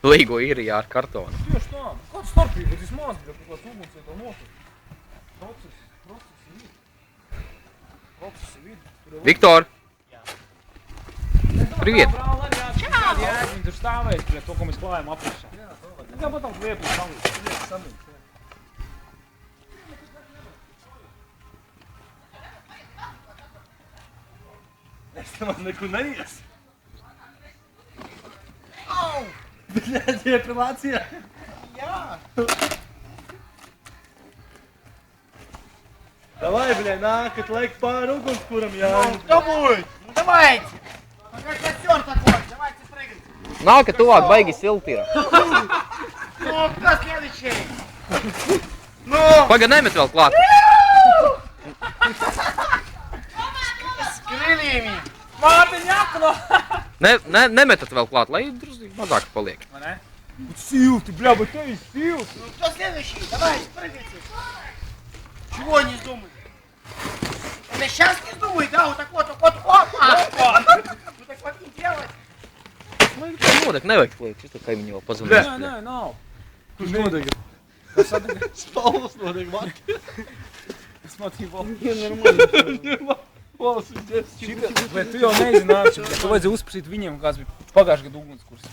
Līgo īrijā ar kartonu. Tieši tā. Kāda starpība? Bet vismaz, bļa, kaut kāds ugunsvietā notiek. Procesi vidi. Viktor! Привет! Čau! Viņi tur stāvēs, bļa, to, ko mēs klājam apakšā. Tāpat tam lietu samīt. Es nemaz nekur neies. Au! Блядь, депилация. Jā! Давай, бля, нахуй, лайк pāri ugunskuram, jā. Кто будет? Ну давайте! Как костер такой, давайте прыгать. Nāka tuvāk, baigi silti ir. Ну, кто следующий? Ну! Paga, nemet vēl klāt. С крыльями! Mārtiņ, apno! Nemetat vēl klāt, lai drusku mazāk paliek. Vai ne? Вот силты, бля, вот это и силты. Ну, кто следующий? Давайте, прыгайте. Чего не вздумай? Это сейчас не вздумай, да? Вот так вот, опа! Вот так вот не делать. Nodek, nevajag liek, šis tā kaimiņu vēl pazvanīs. Nē, nav. Kurš nodega? Tas atdega. Spalvas nodega, man. Смотри, Вов. Valsts viss. Bet tu jau nezināji, tu vajadzēja uzprasīt viņiem, kāds bija pagājušajā gadu ugunskurs.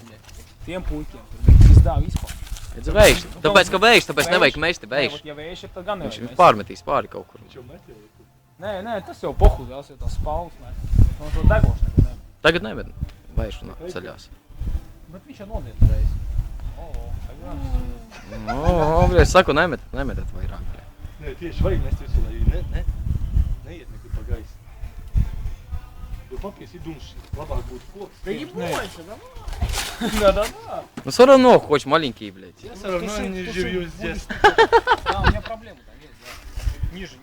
Tiem puikiem. Tur viņi izdāva vispār. Redz, vējš, tāpēc, ka vējš, tāpēc nevajag mesti Nē, vējš. vat ja vējš ir, tad gan Viņš nevajag mest. pārmetīs pāri kaut kur. Nē, tas jau pohu, tās jau tās spalvas, nē. No to degošu neko nevar. Tagad nemet vējš un ceļās. Bet viņš jau nodiet reiz. Es saku, nemetat vairāk. Nē, tieši vajag mest visu, lai neiet nekur pa gaisu. Jo papies ir dumšs, labāk būtu koks. Да не бойся, давай. Да. Ну все равно хочешь маленький, блядь. Я все равно не живу здесь. Да, у меня проблемы там есть, да. Ниже.